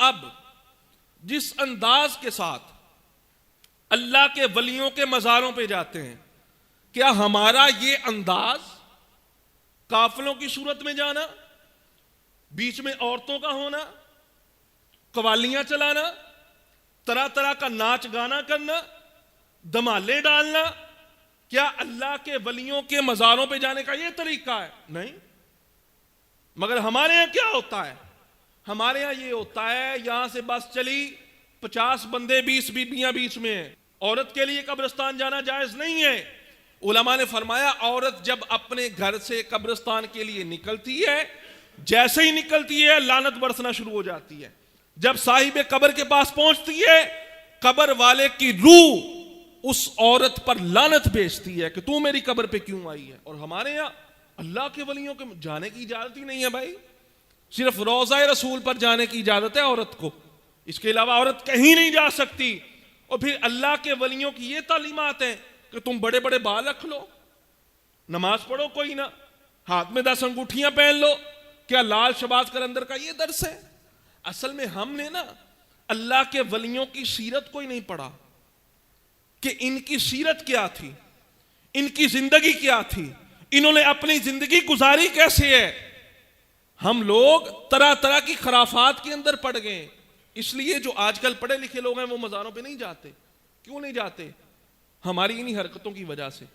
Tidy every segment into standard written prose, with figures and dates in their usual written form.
اب جس انداز کے ساتھ اللہ کے ولیوں کے مزاروں پہ جاتے ہیں، کیا ہمارا یہ انداز قافلوں کی صورت میں جانا، بیچ میں عورتوں کا ہونا، قوالیاں چلانا، طرح طرح کا ناچ گانا کرنا، دمالے ڈالنا، کیا اللہ کے ولیوں کے مزاروں پہ جانے کا یہ طریقہ ہے؟ نہیں۔ مگر ہمارے یہاں کیا ہوتا ہے؟ ہمارے یہاں یہ ہوتا ہے، یہاں سے بس چلی، 50 بندے 20 بیبیاں بیچ میں ہیں، عورت کے لیے قبرستان جانا جائز نہیں ہے۔ علماء نے فرمایا عورت جب اپنے گھر سے قبرستان کے لیے نکلتی ہے، جیسے ہی نکلتی ہے لعنت برسنا شروع ہو جاتی ہے۔ جب صاحب قبر کے پاس پہنچتی ہے، قبر والے کی روح اس عورت پر لعنت بھیجتی ہے کہ تو میری قبر پہ کیوں آئی ہے۔ اور ہمارے یہاں اللہ کے ولیوں کے جانے کی اجازت ہی نہیں ہے بھائی، صرف روضہ رسول پر جانے کی اجازت ہے عورت کو، اس کے علاوہ عورت کہیں نہیں جا سکتی۔ اور پھر اللہ کے ولیوں کی یہ تعلیمات ہیں کہ تم بڑے بڑے بال رکھ لو، نماز پڑھو کوئی نہ، ہاتھ میں 10 انگوٹھیاں پہن لو، کیا لال شباز قلندر کا یہ درس ہے؟ اصل میں ہم نے نا اللہ کے ولیوں کی سیرت کو ہی نہیں پڑھا کہ ان کی سیرت کیا تھی، ان کی زندگی کیا تھی، انہوں نے اپنی زندگی گزاری کیسے ہے۔ ہم لوگ طرح طرح کی خرافات کے اندر پڑ گئے، اس لیے جو آج کل پڑھے لکھے لوگ ہیں وہ مزاروں پہ نہیں جاتے۔ کیوں نہیں جاتے؟ ہماری انہی حرکتوں کی وجہ سے۔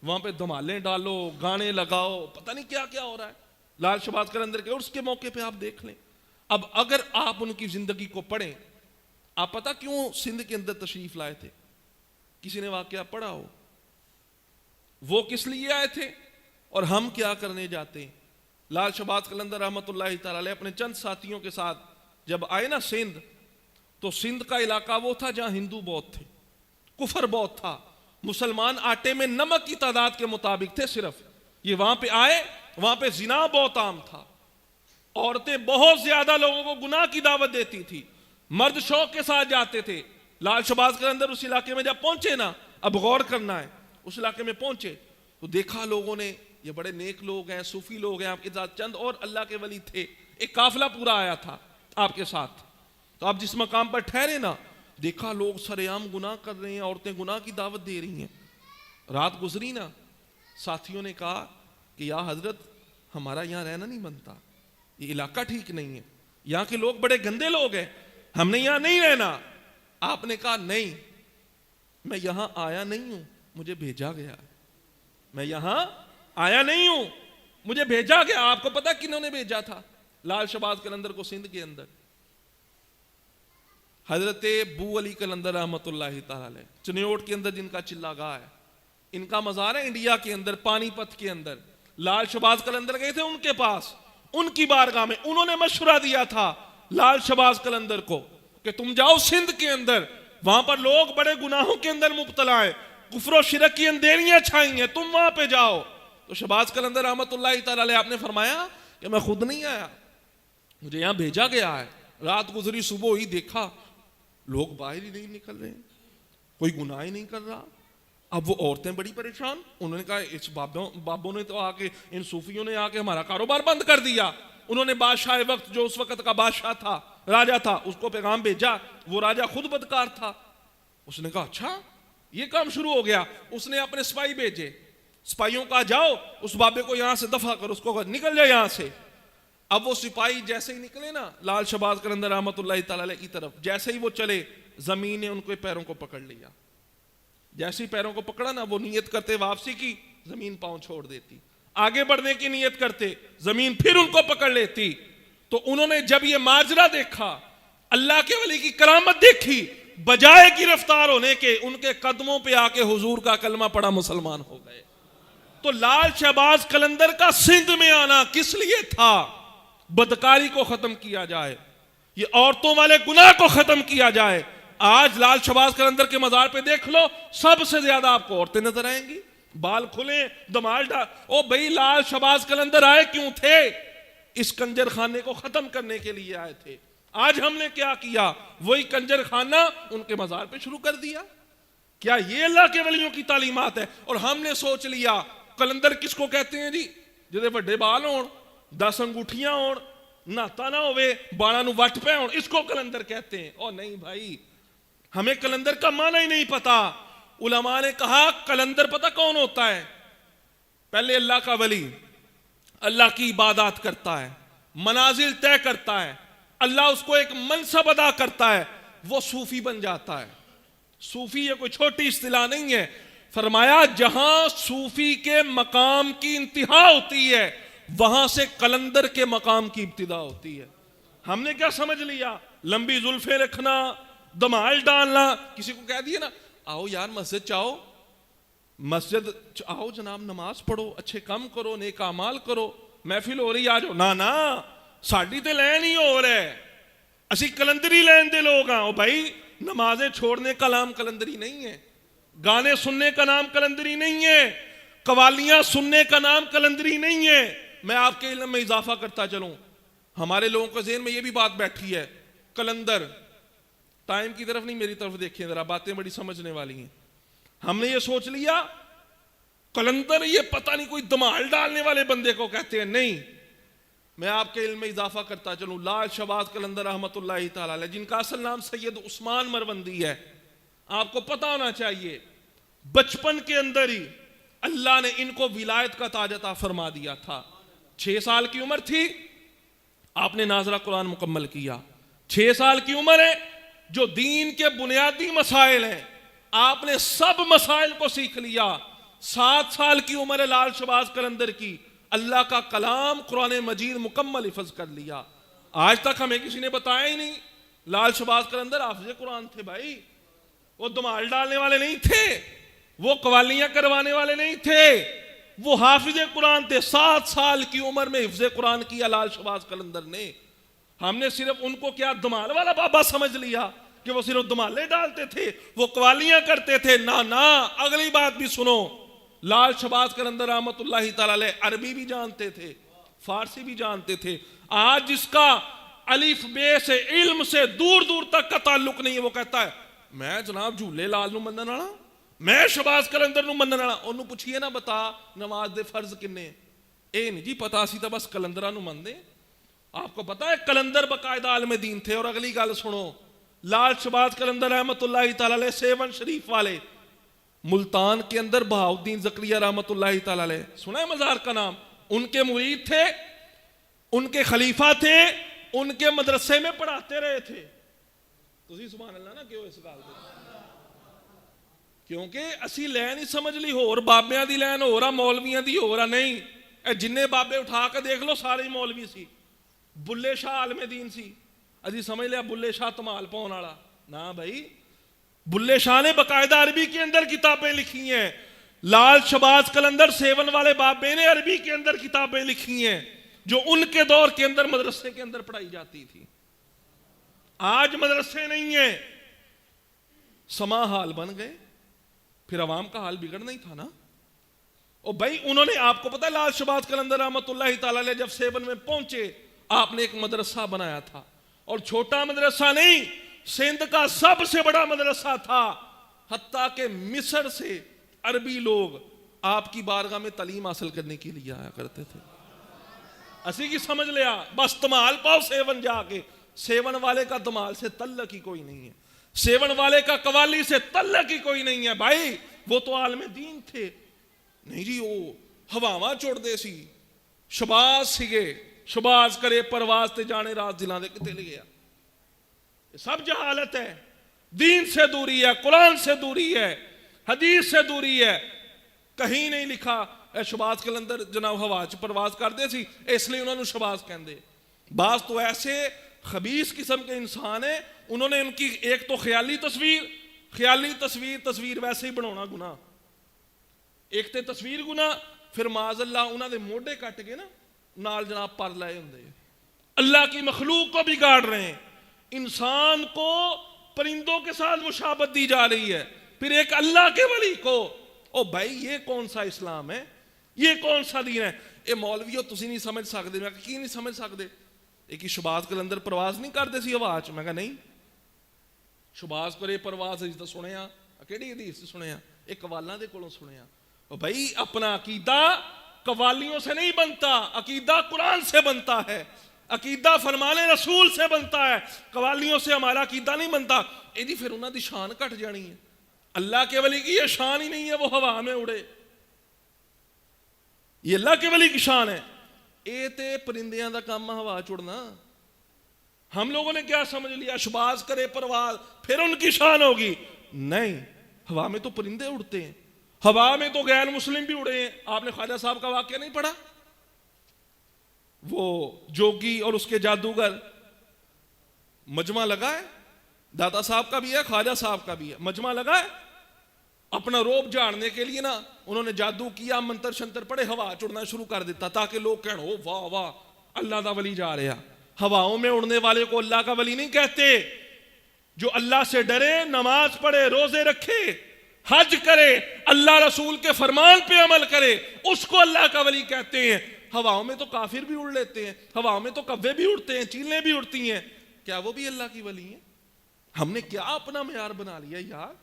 وہاں پہ دھمالیں ڈالو، گانے لگاؤ، پتہ نہیں کیا کیا ہو رہا ہے لال شباز قلندر کے، اور اس کے موقع پہ آپ دیکھ لیں۔ اب اگر آپ ان کی زندگی کو پڑھیں، آپ پتہ کیوں سندھ کے اندر تشریف لائے تھے؟ کسی نے واقعہ پڑھا ہو؟ وہ کس لیے آئے تھے اور ہم کیا کرنے جاتے ہیں؟ لال شباز قلندر رحمۃ اللہ تعالی علیہ اپنے چند ساتھیوں کے ساتھ جب آئے نا سندھ، تو سندھ کا علاقہ وہ تھا جہاں ہندو بہت تھے، کفر بہت تھا، مسلمان آٹے میں نمک کی تعداد کے مطابق تھے صرف۔ یہ وہاں پہ آئے، وہاں پہ زنا بہت عام تھا، عورتیں بہت زیادہ لوگوں کو گناہ کی دعوت دیتی تھی، مرد شوق کے ساتھ جاتے تھے۔ لال شباز قلندر اس علاقے میں جب پہنچے نا، اب غور کرنا ہے، اس علاقے میں پہنچے تو دیکھا لوگوں نے یہ بڑے نیک لوگ ہیں، صوفی لوگ ہیں، آپ کے ساتھ چند اور اللہ کے ولی تھے، ایک قافلہ پورا آیا تھا آپ کے ساتھ۔ تو آپ جس مقام پر ٹھہرے نا، دیکھا لوگ سرعام گناہ کر رہے ہیں، عورتیں گناہ کی دعوت دے رہی ہیں۔ رات گزری نا، ساتھیوں نے کہا کہ یا حضرت ہمارا یہاں رہنا نہیں بنتا، یہ علاقہ ٹھیک نہیں ہے، یہاں کے لوگ بڑے گندے لوگ ہیں، ہم نے یہاں نہیں رہنا۔ آپ نے کہا نہیں، میں یہاں آیا نہیں ہوں، مجھے بھیجا گیا، میں یہاں آیا نہیں ہوں، مجھے بھیجا گیا۔ آپ کو پتا کنہوں نے بھیجا تھا لال شباز قلندر کو سندھ کے اندر؟ حضرت بو علی قلندر رحمۃ اللہ تعالی علیہ، چنیوٹ کے اندر جن کا چلہ گاہ ہے، ان کا مزار ہے انڈیا کے اندر، پانی پت کے اندر۔ لال شباز قلندر گئے تھے ان کے پاس، ان کی بارگاہ میں، انہوں نے مشورہ دیا تھا لال شباز قلندر کو کہ تم جاؤ سندھ کے اندر، وہاں پر لوگ بڑے گناہوں کے اندر مبتلا ہیں، کفر و شرک کی اندھیریاں چھائی ہیں، تم وہاں پہ جاؤ۔ تو شباز قلندر رحمۃ اللہ تعالی علیہ آپ نے فرمایا کہ میں خود نہیں آیا، مجھے یہاں بھیجا گیا ہے۔ رات گزری، صبح ہی دیکھا لوگ باہر ہی نہیں نکل رہے، کوئی گناہ ہی نہیں کر رہا۔ اب وہ عورتیں بڑی پریشان، انہوں نے کہا اس بابوں نے تو آ کے، ان صوفیوں نے آ کے ہمارا کاروبار بند کر دیا۔ انہوں نے بادشاہ وقت، جو اس وقت کا بادشاہ تھا، راجہ تھا، اس کو پیغام بھیجا، وہ راجہ خود بدکار تھا۔ اس نے کہا اچھا یہ کام شروع ہو گیا۔ اس نے اپنے سپاہی بھیجے، سپاہیوں کا جاؤ اس بابے کو یہاں سے دفع کرو، اس کو نکل جائے یہاں سے۔ اب وہ سپاہی جیسے ہی نکلے نا لال شباز قلندر رحمۃ اللہ تعالی علیہ کی طرف، جیسے ہی وہ چلے، زمین نے ان کے پیروں کو پکڑ لیا۔ جیسے ہی پیروں کو پکڑا نا، وہ نیت کرتے واپسی کی، زمین پاؤں چھوڑ دیتی، آگے بڑھنے کی نیت کرتے، زمین پھر ان کو پکڑ لیتی۔ تو انہوں نے جب یہ ماجرا دیکھا، اللہ کے ولی کی کرامت دیکھی، بجائے گرفتار ہونے کے ان کے قدموں پہ آ کے حضور کا کلمہ پڑھا، مسلمان ہو گئے۔ تو لال شہباز قلندر کا سندھ میں آنا کس لیے تھا؟ بدکاری کو ختم کیا جائے، یہ عورتوں والے گناہ کو ختم کیا جائے۔ آج لال شہباز قلندر کے مزار پہ دیکھ لو، سب سے زیادہ آپ کو عورتیں نظر آئیں گی، بال کھلے، دمال ڈال۔ او بھئی لال شہباز قلندر آئے کیوں تھے؟ اس کنجر خانے کو ختم کرنے کے لیے آئے تھے۔ آج ہم نے کیا کیا؟ وہی کنجر خانہ ان کے مزار پہ شروع کر دیا۔ کیا یہ اللہ کے ولیوں کی تعلیمات ہے؟ اور ہم نے سوچ لیا قلندر کس کو کہتے ہیں جی؟ جدے وڈے بال ہون، 10 انگوٹھیاں ہون، نہاتا نہ ہوئے باڑا نو وٹ پہ ہون اس کو کلندر کہتے ہیں. اور نہیں بھائی ہمیں کلندر کا معنی ہی نہیں پتا. علماء نے کہا کلندر پتہ کون ہوتا ہے؟ پہلے اللہ کا ولی اللہ کی عبادات کرتا ہے, منازل طے کرتا ہے, اللہ اس کو ایک منصب ادا کرتا ہے, وہ صوفی بن جاتا ہے. صوفی یہ کوئی چھوٹی اصطلاح نہیں ہے. فرمایا جہاں صوفی کے مقام کی انتہا ہوتی ہے وہاں سے کلندر کے مقام کی ابتدا ہوتی ہے. ہم نے کیا سمجھ لیا؟ لمبی زلفیں رکھنا, دمال ڈالنا. کسی کو کہہ دیا نا آؤ یار مسجد چاہو, مسجد آؤ جناب نماز پڑھو, اچھے کام کرو, نیک اعمال کرو, محفل ہو رہی آ جاؤ. نا ساڈی تے لین ہی ہو رہا ہے, اسی کلندری لین دے لوگ ہیں. بھائی نمازیں چھوڑنے کا نام کلندری نہیں ہے, گانے سننے کا نام کلندری نہیں ہے, قوالیاں سننے کا نام کلندری نہیں ہے. میں آپ کے علم میں اضافہ کرتا چلوں, ہمارے لوگوں کے ذہن میں یہ بھی بات بیٹھی ہے کلندر. ٹائم کی طرف نہیں میری طرف دیکھیں ذرا, باتیں بڑی سمجھنے والی ہیں. ہم نے یہ سوچ لیا کلندر یہ پتہ نہیں کوئی دمال ڈالنے والے بندے کو کہتے ہیں. نہیں, میں آپ کے علم میں اضافہ کرتا چلوں. لال شہباز قلندر رحمۃ اللہ تعالی علیہ, جن کا اصل نام سید عثمان مروندی ہے, آپ کو پتہ ہونا چاہیے بچپن کے اندر ہی اللہ نے ان کو ولایت کا تاج عطا فرما دیا تھا. 6 سال کی عمر تھی, آپ نے ناظرہ قرآن مکمل کیا. 6 سال کی عمر ہے, جو دین کے بنیادی مسائل ہیں آپ نے سب مسائل کو سیکھ لیا. 7 سال کی عمر ہے لال شہباز قلندر کی, اللہ کا کلام قرآن مجید مکمل حفظ کر لیا. آج تک ہمیں کسی نے بتایا ہی نہیں لال شہباز قلندر حافظ قرآن تھے. بھائی وہ دمال ڈالنے والے نہیں تھے, وہ قوالیاں کروانے والے نہیں تھے, وہ حافظ قرآن تھے. 7 سال کی عمر میں حفظ قرآن کیا لال شہباز قلندر نے. ہم نے صرف ان کو کیا دمال والا بابا سمجھ لیا کہ وہ صرف دمالے ڈالتے تھے, وہ قوالیاں کرتے تھے. نا اگلی بات بھی سنو, لال شہباز قلندر رحمۃ اللہ تعالی علیہ عربی بھی جانتے تھے, فارسی بھی جانتے تھے. آج جس کا الف بے سے علم سے دور دور تک کا تعلق نہیں ہے, وہ کہتا ہے میں جناب جھولے لال نو منن والا, میں شہباز قلندر نو منن والا. انہوں پوچھئے نا بتا نماز دے فرض کنے, اے نہیں جی پتا اسی تا بس قلندرہ نو من دے. آپ کو پتا ہے قلندر باقاعدہ عالم دین تھے. اور اگلی گل سنو, لال شہباز قلندر رحمۃ اللہ تعالی علیہ 7 شریف والے, ملتان کے اندر بہاؤالدین زکریا رحمۃ اللہ تعالی علیہ, سنا ہے مزار کا نام, ان کے مرید تھے, ان کے خلیفہ تھے, ان کے مدرسے میں پڑھاتے رہے تھے. تسی سبحان اللہ نا کیوں اس گل تے, کیونکہ اسی لین ہی سمجھ لی ہور بابیاں دی لین ہو رہا, مولویاں دی ہو رہا. نہیں, اے جننے بابے اٹھا کے دیکھ لو سارے مولوی سی. بلے شاہ عالم دین سی, ابھی سمجھ لیا بلے شاہ تمال پاؤن والا. نا بھائی, بلے شاہ نے باقاعدہ عربی کے اندر کتابیں لکھی ہیں. لال شہباز قلندر 7 والے بابے نے عربی کے اندر کتابیں لکھی ہیں جو ان کے دور کے اندر مدرسے کے اندر پڑھائی جاتی تھی. آج مدرسے نہیں ہیں, سما حال بن گئے, پھر عوام کا حال بگڑنا ہی تھا نا. اور بھائی انہوں نے, آپ کو پتا لال شہباز قلندر رحمۃ اللہ تعالی علیہ جب 7 میں پہنچے آپ نے ایک مدرسہ بنایا تھا, اور چھوٹا مدرسہ نہیں, سندھ کا سب سے بڑا مدرسہ تھا. حتیٰ کہ مصر سے عربی لوگ آپ کی بارگاہ میں تعلیم حاصل کرنے کے لیے آیا کرتے تھے. اسی کی سمجھ لیا بس دمال پاؤ 7 جا کے. 7 والے کا دمال سے تعلق ہی کوئی نہیں ہے, 7 والے کا قوالی سے تعلق ہی کوئی نہیں ہے. بھائی وہ تو عالم دین تھے. نہیں جی وہ ہواواں چوڑ دے سی, شہباز سیگے, شہباز کرے پرواز تے جانے راز دلاں دے کتے لے گیا. سب جہالت ہے, دین سے دوری ہے, قرآن سے دوری ہے, حدیث سے دوری ہے. کہیں نہیں لکھا اے شہباز قلندر جناب ہوا چ پرواز کر دے سی اس لیے انہوں نے شہباز کہندے. بعض تو ایسے خبیث قسم کے انسان ہیں, انہوں نے ان کی ایک تو خیالی تصویر ویسے ہی بناونا گناہ, ایک تے تصویر گناہ, پھر معاذ اللہ انہوں نے موڈے کٹ کے نا نال جناب پر لائے ہوندے. اللہ کی مخلوق کو بگاڑ رہے ہیں, انسان کو پرندوں کے ساتھ مشابہت دی جا رہی ہے, پھر ایک اللہ کے ولی کو. او بھائی یہ کون سا اسلام ہے, یہ کون سا دین ہے؟ اے مولویو تسی نہیں سمجھ سکتے. میں کہا کی نہیں سمجھ سکتے؟ ایک ہی شہباز قلندر پرواز نہیں کرتے سی ہوا چ. میں کہا نہیں, شہباز کرے پرواز حدیث تو سنے ہاں, کیڑی حدیث سے سنے ہاں؟ ایک قوالاں دے کولوں سنے ہاں. او بھائی اپنا عقیدہ قوالیوں سے نہیں بنتا, عقیدہ قرآن سے بنتا ہے. عقیدہ فرمان رسول سے بنتا ہے, قوالیوں سے ہمارا عقیدہ نہیں بنتا. جی پھر انہوں دی شان کٹ جانی ہے. اللہ کے ولی کی یہ شان ہی نہیں ہے وہ ہوا میں اڑے, یہ اللہ کے ولی کی شان ہے. اے تے پرندیاں دا کام ہوا چڑنا. ہم لوگوں نے کیا سمجھ لیا, شباز کرے پرواز پھر ان کی شان ہوگی. نہیں, ہوا میں تو پرندے اڑتے ہیں, ہوا میں تو غیر مسلم بھی اڑے ہیں. آپ نے خواجہ صاحب کا واقعہ نہیں پڑھا, وہ جوگی اور اس کے جادوگر, مجمع لگا ہے, دادا صاحب کا بھی ہے خواجہ صاحب کا بھی ہے, مجمع لگا ہے. اپنا روب جھاڑنے کے لیے نا انہوں نے جادو کیا, منتر شنتر پڑے, ہوا چڑنا شروع کر دیتا تاکہ لوگ کہن او واہ واہ اللہ دا ولی جا رہا. ہواؤں میں اڑنے والے کو اللہ کا ولی نہیں کہتے. جو اللہ سے ڈرے, نماز پڑھے, روزے رکھے, حج کرے, اللہ رسول کے فرمان پہ عمل کرے, اس کو اللہ کا ولی کہتے ہیں. ہواؤں میں تو کافر بھی اڑ لیتے ہیں, ہواؤں میں تو کوے بھی اڑتے ہیں, چیلیں بھی اڑتی ہیں, کیا وہ بھی اللہ کی ولی ہیں؟ ہم نے کیا اپنا معیار بنا لیا یار.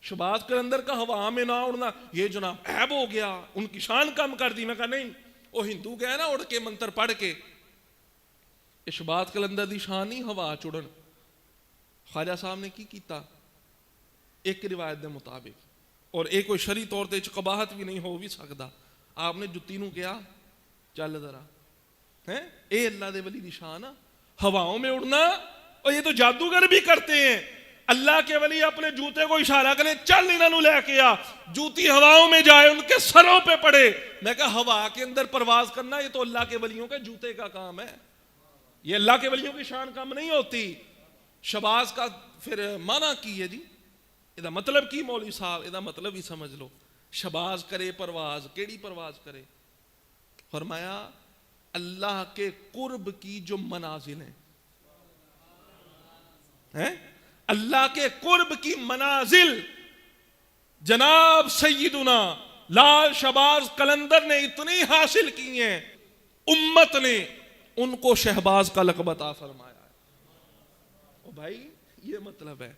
شباز قلندر کا ہوا میں نہ اڑنا یہ جناب عیب ہو گیا, ان کی شان کم کر دی. میں کہا نہیں, وہ ہندو گئے نا اڑ کے منتر پڑھ کے, شباز قلندر دی شان نہیں ہوا چڑن. خواجہ صاحب نے کی کیتا ایک روایت دے مطابق, اور ایک کوئی شرعی طور تے قباحت بھی نہیں ہو بھی سکتا. آپ نے جتی نو کیا چل ذرا ہیں, اے اللہ دے ولی دی شان آ ہواؤں میں اڑنا. اور یہ تو جادوگر بھی کرتے ہیں. اللہ کے ولی اپنے جوتے کو اشارہ کریں, چل انہوں لے کے آ, جوتی ہواؤں میں جائے, ان کے سروں پہ پڑے. میں کہا ہوا کے اندر پرواز کرنا یہ تو اللہ کے ولیوں کے جوتے کا کام ہے, یہ اللہ کے ولیوں کی شان کم نہیں ہوتی. شباز کا پھر معنی کی ہے جی, یہ مطلب کی مولوی صاحب, یہ مطلب ہی سمجھ لو. شباز کرے پرواز, کیڑی پرواز کرے؟ فرمایا اللہ کے قرب کی جو منازل ہیں, اللہ کے قرب کی منازل جناب سیدنا لال شباز قلندر نے اتنی حاصل کی ہیں, امت نے ان کو شہباز کا لقب عطا فرمایا ہے. او بھائی یہ مطلب ہے,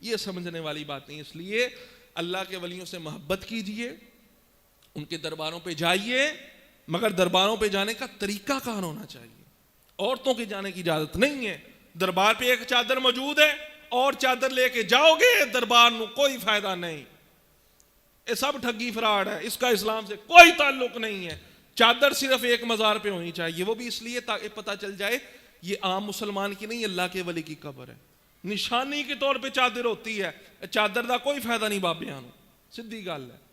یہ سمجھنے والی بات نہیں. اس لیے اللہ کے ولیوں سے محبت کیجئے, ان کے درباروں پہ جائیے, مگر درباروں پہ جانے کا طریقہ کار ہونا چاہیے. عورتوں کے جانے کی اجازت نہیں ہے. دربار پہ ایک چادر موجود ہے, اور چادر لے کے جاؤ گے دربار نو کوئی فائدہ نہیں. یہ سب ٹھگی فراڈ ہے, اس کا اسلام سے کوئی تعلق نہیں ہے. چادر صرف ایک مزار پہ ہونی چاہیے, وہ بھی اس لیے تاکہ پتہ چل جائے یہ عام مسلمان کی نہیں, اللہ کے ولی کی قبر ہے. نشانی کے طور پہ چادر ہوتی ہے, چادر دا کوئی فائدہ نہیں بابیاں نو, سیدھی گل ہے.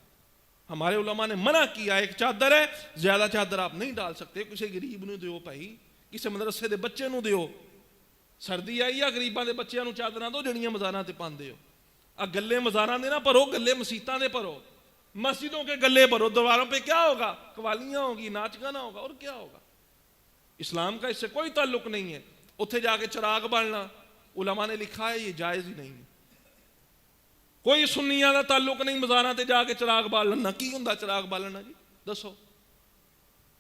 ہمارے علماء نے منع کیا, ایک چادر ہے, زیادہ چادر آپ نہیں ڈال سکتے. کسی غریب نو دیو بھائی, کسی مدرسے دے بچے نو دیو. سردی آئی ہے, غریباں دے بچیاں نو چادراں دو جڑیاں مزاراں تے پاندے ہو. گلے مزاراں دے نہ بھرو, گلے مسیتاں دے بھرو, مسجدوں کے گلے بھرو. دیواروں پہ کیا ہوگا؟ قوالیاں ہوگی, ناچ گانا ہوگا, اور کیا ہوگا. اسلام کا اس سے کوئی تعلق نہیں ہے. اتھے جا کے چراغ بالنا علماء نے لکھا ہے یہ جائز ہی نہیں ہے. کوئی سنیاں دا تعلق نہیں مزاراں تے جا کے چراغ بالنا. کی ہوندا چراغ بالنا جی دسو,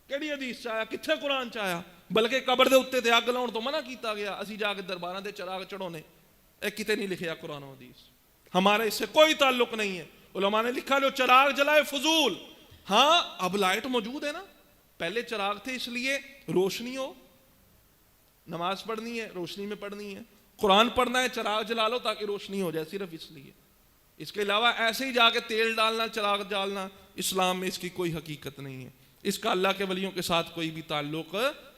کیڑی حدیث چ آیا, کتھے قرآن چ آیا؟ بلکہ قبر دے اوتے تے اگ لاؤن تو منع کیتا گیا, اسی جا کے درباراں دے چراغ چڑھونے, اے کتے نہیں لکھیا قرآن و حدیث. ہمارا اس سے کوئی تعلق نہیں ہے. علماء نے لکھا جو چراغ جلائے فضول. ہاں اب لائٹ موجود ہے نا, پہلے چراغ تھے اس لیے روشنی ہو, نماز پڑھنی ہے روشنی میں پڑھنی ہے, قرآن پڑھنا ہے چراغ جلا لو تاکہ روشنی ہو جائے, صرف اس لیے. اس کے علاوہ ایسے ہی جا کے تیل ڈالنا, چراغ ڈالنا, اسلام میں اس کی کوئی حقیقت نہیں ہے. اس کا اللہ کے ولیوں کے ساتھ کوئی بھی تعلق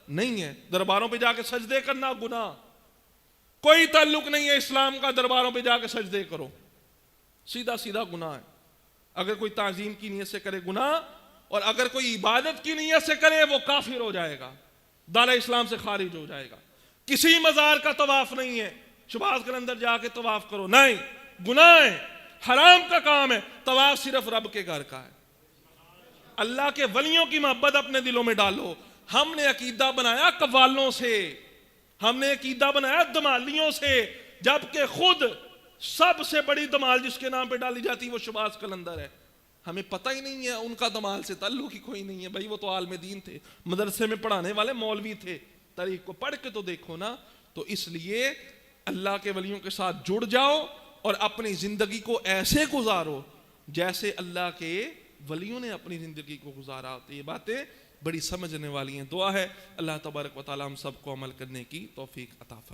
نہیں ہے. درباروں پہ جا کے سجدے کرنا گناہ, کوئی تعلق نہیں ہے اسلام کا. درباروں پہ جا کے سجدے کرو, سیدھا سیدھا گناہ ہے. اگر کوئی تعظیم کی نیت سے کرے گناہ, اور اگر کوئی عبادت کی نیت سے کرے وہ کافر ہو جائے گا, دار اسلام سے خارج ہو جائے گا. کسی مزار کا طواف نہیں ہے, شباز کے اندر جا کے طواف کرو, نہیں, گناہ ہے, حرام کا کام ہے. طواف صرف رب کے گھر کا ہے. اللہ کے ولیوں کی محبت اپنے دلوں میں ڈالو. ہم نے عقیدہ بنایا قوالوں سے, ہم نے عقیدہ بنایا دمالیوں سے, جبکہ خود سب سے بڑی دمال جس کے نام پہ ڈالی جاتی وہ شباز قلندر ہے. ہمیں پتہ ہی نہیں ہے, ان کا دمال سے تعلق ہی کوئی نہیں ہے. بھائی وہ تو عالم دین تھے, مدرسے میں پڑھانے والے مولوی تھے, تاریخ کو پڑھ کے تو دیکھو نا. تو اس لیے اللہ کے ولیوں کے ساتھ جڑ جاؤ اور اپنی زندگی کو ایسے گزارو جیسے اللہ کے ولیوں نے اپنی زندگی کو گزارا ہوتی. یہ باتیں بڑی سمجھنے والی ہیں. دعا ہے اللہ تبارک و تعالی ہم سب کو عمل کرنے کی توفیق عطا فرمائے.